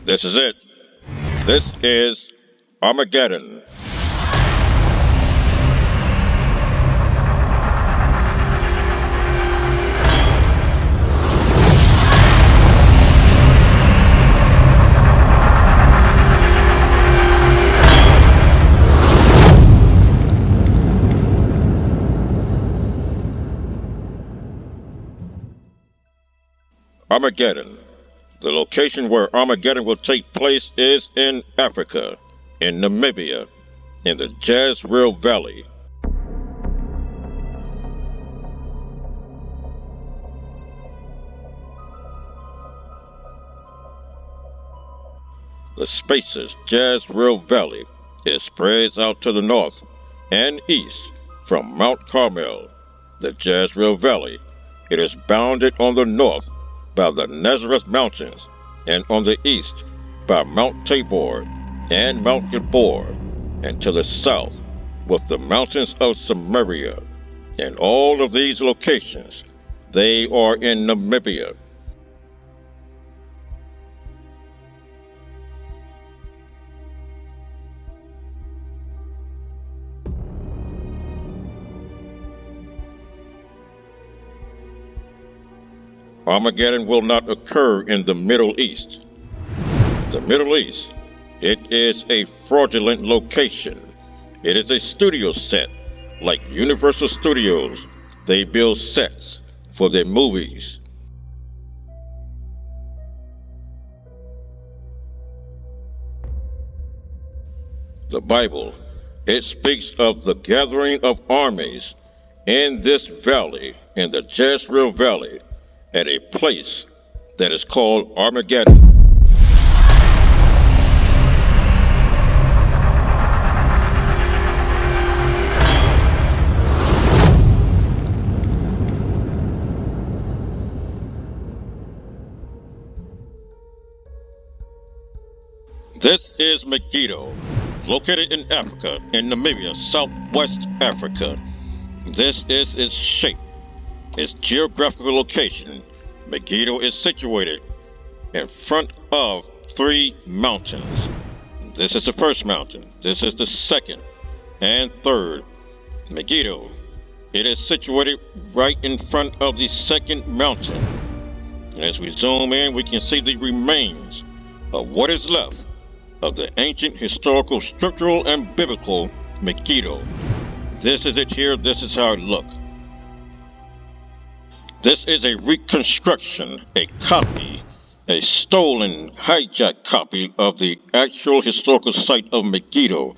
This is it. This is Armageddon. Armageddon. The location where Armageddon will take place is in Africa, in Namibia, in the Jezreel Valley. The spacious Jezreel Valley is spread out to the north and east from Mount Carmel. The Jezreel Valley, it is bounded on the north by the Nazareth Mountains, and on the east by Mount Tabor and Mount Gilboa, and to the south with the mountains of Samaria. And all of these locations, they are in Namibia. Armageddon will not occur in the Middle East. The Middle East, it is a fraudulent location. It is a studio set, like Universal Studios. They build sets for their movies. The Bible, it speaks of the gathering of armies in this valley, in the Jezreel Valley, at a place that is called Armageddon. This is Megiddo, located in Africa, in Namibia, Southwest Africa. This is its shape. Its geographical location. Megiddo is situated in front of 3 mountains. This is the first mountain. This is the second and third. Megiddo, it is situated right in front of the second mountain. And as we zoom in, we can see the remains of what is left of the ancient historical, structural, and biblical Megiddo. This is it here. This is how it looks. This is a reconstruction, a copy, a stolen, hijacked copy of the actual historical site of Megiddo.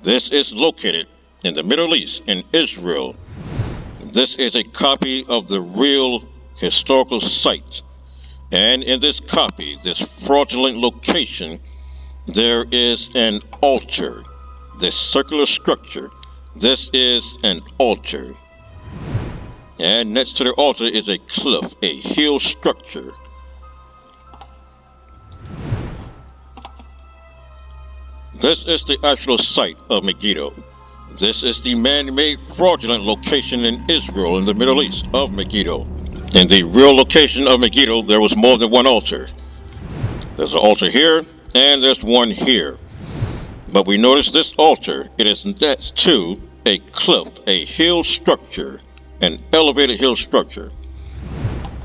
This is located in the Middle East, in Israel. This is a copy of the real historical site. And in this copy, this fraudulent location, there is an altar. This circular structure, this is an altar. And next to the altar is a cliff, a hill structure. This is the actual site of Megiddo. This is the man-made fraudulent location in Israel, in the Middle East, of Megiddo. In the real location of Megiddo, there was more than one altar. There's an altar here, and there's one here. But we notice this altar, it is next to a cliff, a hill structure. An elevated hill structure.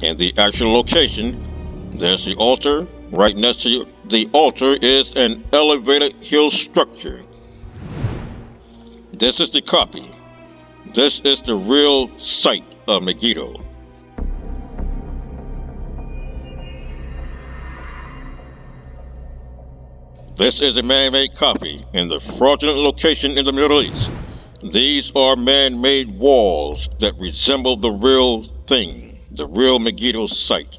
In the actual location, there's the altar. Right next to the altar is an elevated hill structure. This is the copy. This is the real site of Megiddo. This is a man-made copy in the fraudulent location in the Middle East. These are man-made walls that resemble the real thing, the real Megiddo site.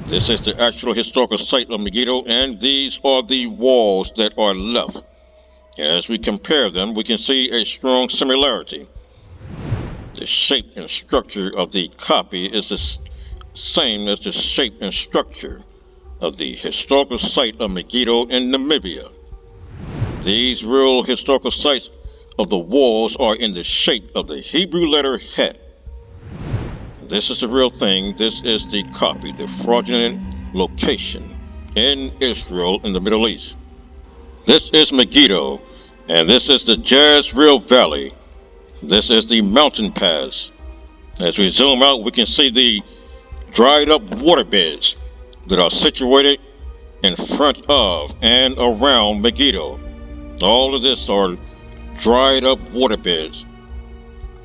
This is the actual historical site of Megiddo, and these are the walls that are left. As we compare them, we can see a strong similarity. The shape and structure of the copy is the same as the shape and structure of the historical site of Megiddo in Namibia. These real historical sites of the walls are in the shape of the Hebrew letter Het. This is the real thing. This is the copy, the fraudulent location in Israel in the Middle East. This is Megiddo, and this is the Jezreel Valley. This is the mountain pass. As we zoom out, we can see the dried up waterbeds that are situated in front of and around Megiddo. All of this are dried up waterbeds.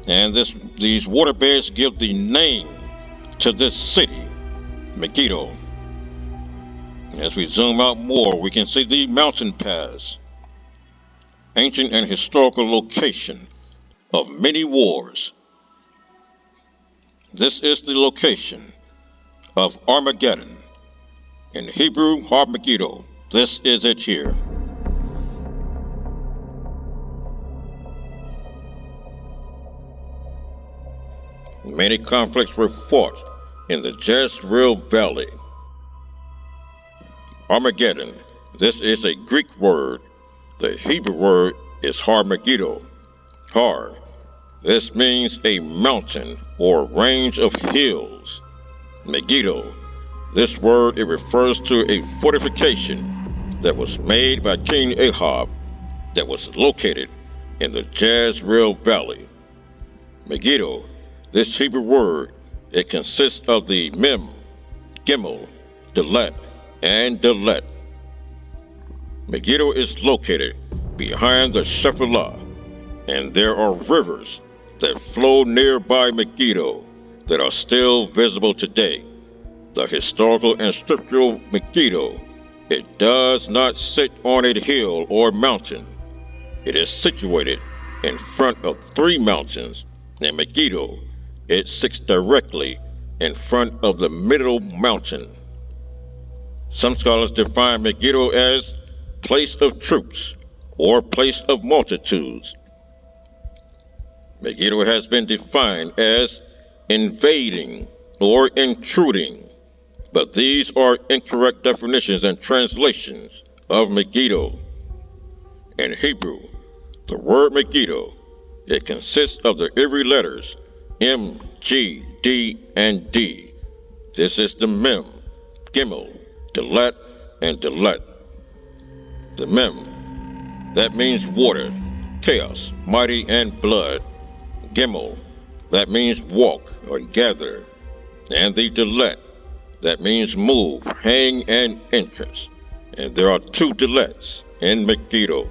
And these waterbeds give the name to this city, Megiddo. As we zoom out more, we can see the mountain pass, ancient and historical location of many wars. This is the location of Armageddon. In Hebrew, Megiddo. This is it here. Many conflicts were fought in the Jezreel Valley. Armageddon. This is a Greek word. The Hebrew word is Megiddo. Har. This means a mountain or range of hills. Megiddo. This word, it refers to a fortification that was made by King Ahab that was located in the Jezreel Valley. Megiddo. This Hebrew word, it consists of the Mem, Gimel, Dalet, and Dalet. Megiddo is located behind the Shephelah, and there are rivers that flow nearby Megiddo that are still visible today. The historical and scriptural Megiddo, it does not sit on a hill or mountain. It is situated in front of three mountains, and Megiddo, it sits directly in front of the middle mountain. Some scholars define Megiddo as place of troops or place of multitudes. Megiddo has been defined as invading or intruding, but these are incorrect definitions and translations of Megiddo. In Hebrew, the word Megiddo, it consists of the Ivri letters M, G, D, and D. This is the Mem, Gimel, Dalet, and Dalet. The Mem, that means water, chaos, mighty, and blood. Gimel, that means walk or gather. And the Dalet, that means move, hang, and entrance. And there are two Dalets in Megiddo.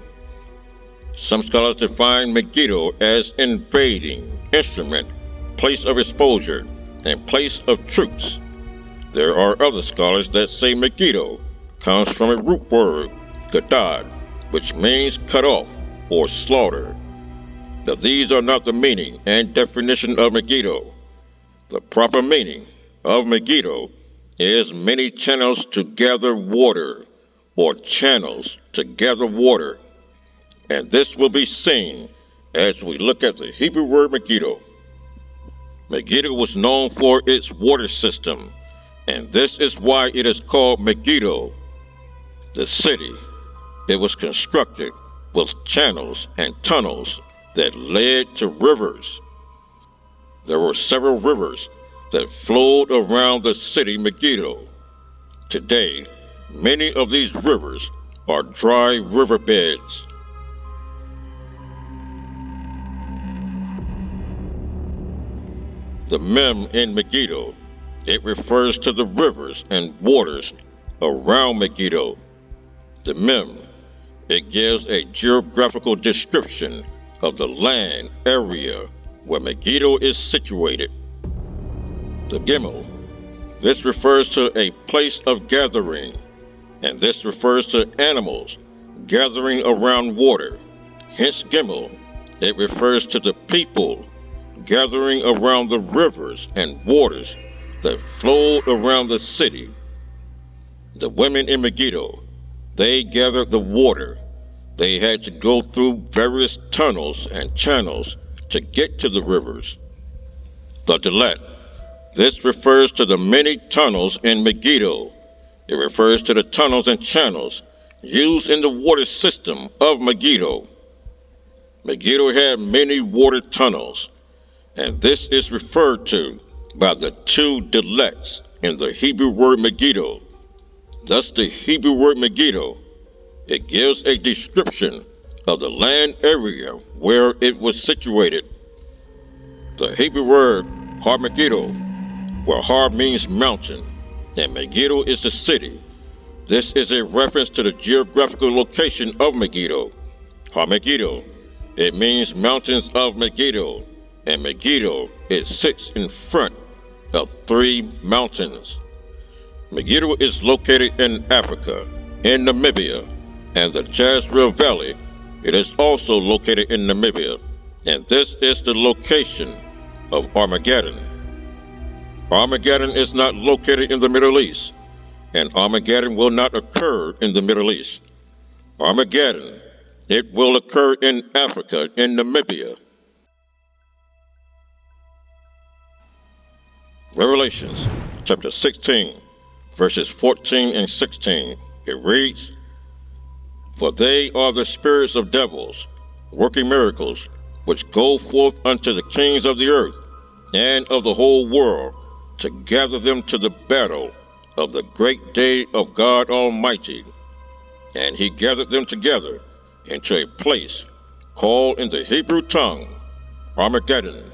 Some scholars define Megiddo as invading, instrument, place of exposure, and place of troops. There are other scholars that say Megiddo comes from a root word, gadad, which means cut off or slaughter. But these are not the meaning and definition of Megiddo. The proper meaning of Megiddo is many channels to gather water, or channels to gather water. And this will be seen as we look at the Hebrew word Megiddo. Megiddo was known for its water system, and this is why it is called Megiddo. The city, it was constructed with channels and tunnels that led to rivers. There were several rivers that flowed around the city Megiddo. Today, many of these rivers are dry riverbeds. The Mem in Megiddo, it refers to the rivers and waters around Megiddo. The Mem, it gives a geographical description of the land area where Megiddo is situated. The Gimel, this refers to a place of gathering, and this refers to animals gathering around water. Hence Gimel, it refers to the people gathering around the rivers and waters that flowed around the city. The women in Megiddo, they gathered the water. They had to go through various tunnels and channels to get to the rivers. The Dalet, this refers to the many tunnels in Megiddo. It refers to the tunnels and channels used in the water system of Megiddo. Megiddo had many water tunnels, and this is referred to by the two Dalets in the Hebrew word Megiddo. Thus the Hebrew word Megiddo. It gives a description of the land area where it was situated. The Hebrew word Armageddon, where Har means mountain, and Megiddo is the city. This is a reference to the geographical location of Megiddo. Armageddon. It means mountains of Megiddo, and Megiddo, it sits in front of three mountains. Megiddo is located in Africa, in Namibia, and the Jezreel Valley. It is also located in Namibia, and this is the location of Armageddon. Armageddon is not located in the Middle East, and Armageddon will not occur in the Middle East. Armageddon, it will occur in Africa, in Namibia. Revelations chapter 16, verses 14 and 16. It reads, "For they are the spirits of devils, working miracles, which go forth unto the kings of the earth and of the whole world, to gather them to the battle of the great day of God Almighty. And he gathered them together into a place called in the Hebrew tongue Armageddon."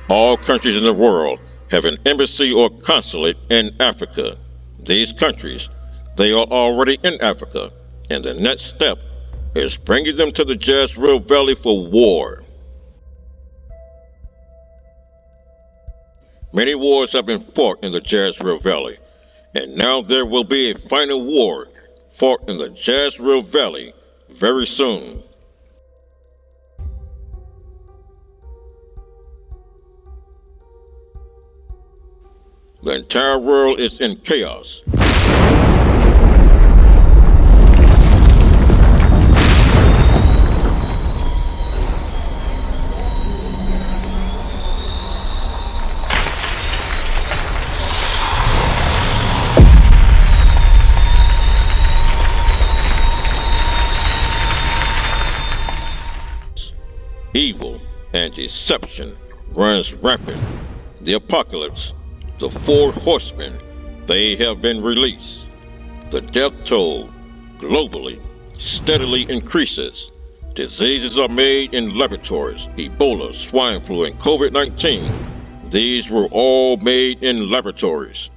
All countries in the world have an embassy or consulate in Africa. These countries, they are already in Africa, and the next step is bringing them to the Jezreel Valley for war. Many wars have been fought in the Jezreel Valley, and now there will be a final war fought in the Jezreel Valley very soon. The entire world is in chaos. Evil and deception runs rampant. The apocalypse, the four horsemen, they have been released. The death toll, globally, steadily increases. Diseases are made in laboratories. Ebola, swine flu, and COVID-19. These were all made in laboratories.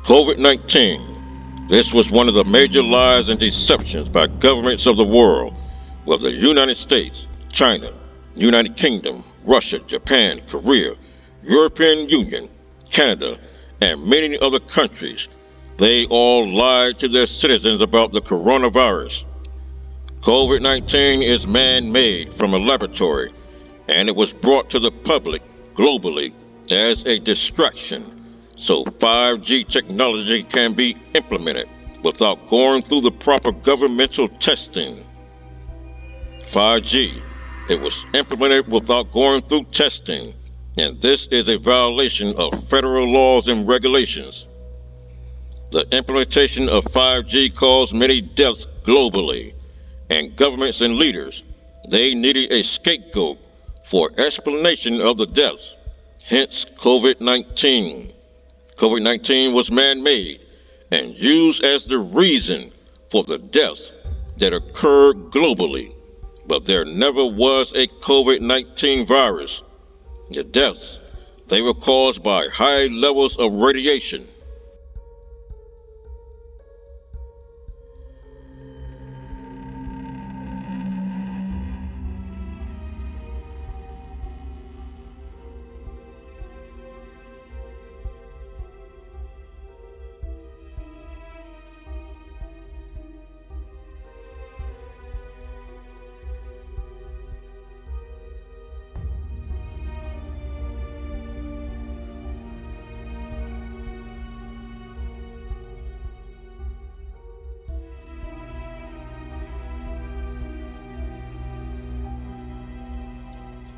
COVID-19. This was one of the major lies and deceptions by governments of the world, with the United States, China, United Kingdom, Russia, Japan, Korea, European Union, Canada, and many other countries. They all lied to their citizens about the coronavirus. COVID-19 is man-made from a laboratory, and it was brought to the public globally as a distraction, so 5G technology can be implemented without going through the proper governmental testing. 5G, it was implemented without going through testing, and this is a violation of federal laws and regulations. The implementation of 5G caused many deaths globally, and governments and leaders, they needed a scapegoat for explanation of the deaths. Hence COVID-19. COVID-19 was man-made and used as the reason for the deaths that occurred globally. But there never was a COVID-19 virus. The deaths, they were caused by high levels of radiation.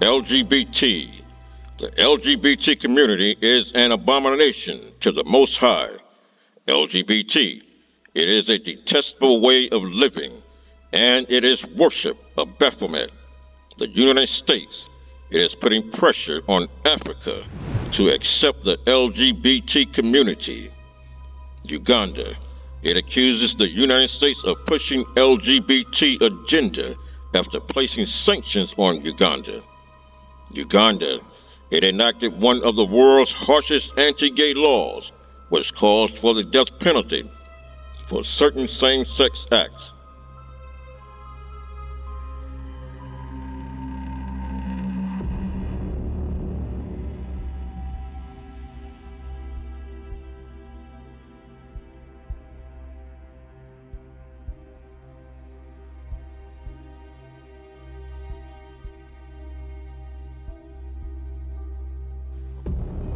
LGBT. The LGBT community is an abomination to the Most High. LGBT. It is a detestable way of living, and it is worship of Baphomet. The United States, it is putting pressure on Africa to accept the LGBT community. Uganda, it accuses the United States of pushing LGBT agenda after placing sanctions on Uganda. Uganda, it enacted one of the world's harshest anti-gay laws, which calls for the death penalty for certain same-sex acts.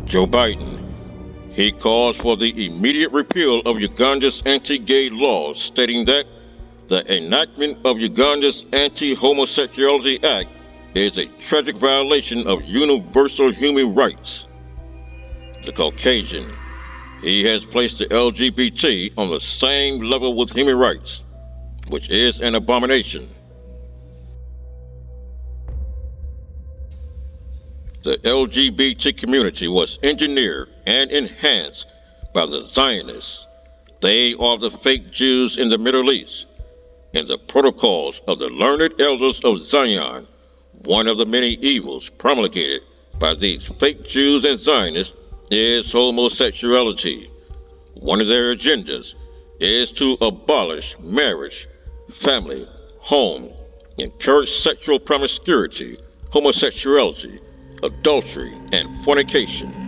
Joe Biden, he calls for the immediate repeal of Uganda's anti-gay laws, stating that the enactment of Uganda's Anti-Homosexuality Act is a tragic violation of universal human rights. The Caucasian, he has placed the LGBT on the same level with human rights, which is an abomination. The LGBT community was engineered and enhanced by the Zionists. They are the fake Jews in the Middle East. In the protocols of the learned elders of Zion, one of the many evils promulgated by these fake Jews and Zionists is homosexuality. One of their agendas is to abolish marriage, family, home, encourage sexual promiscuity, homosexuality, adultery, and fornication.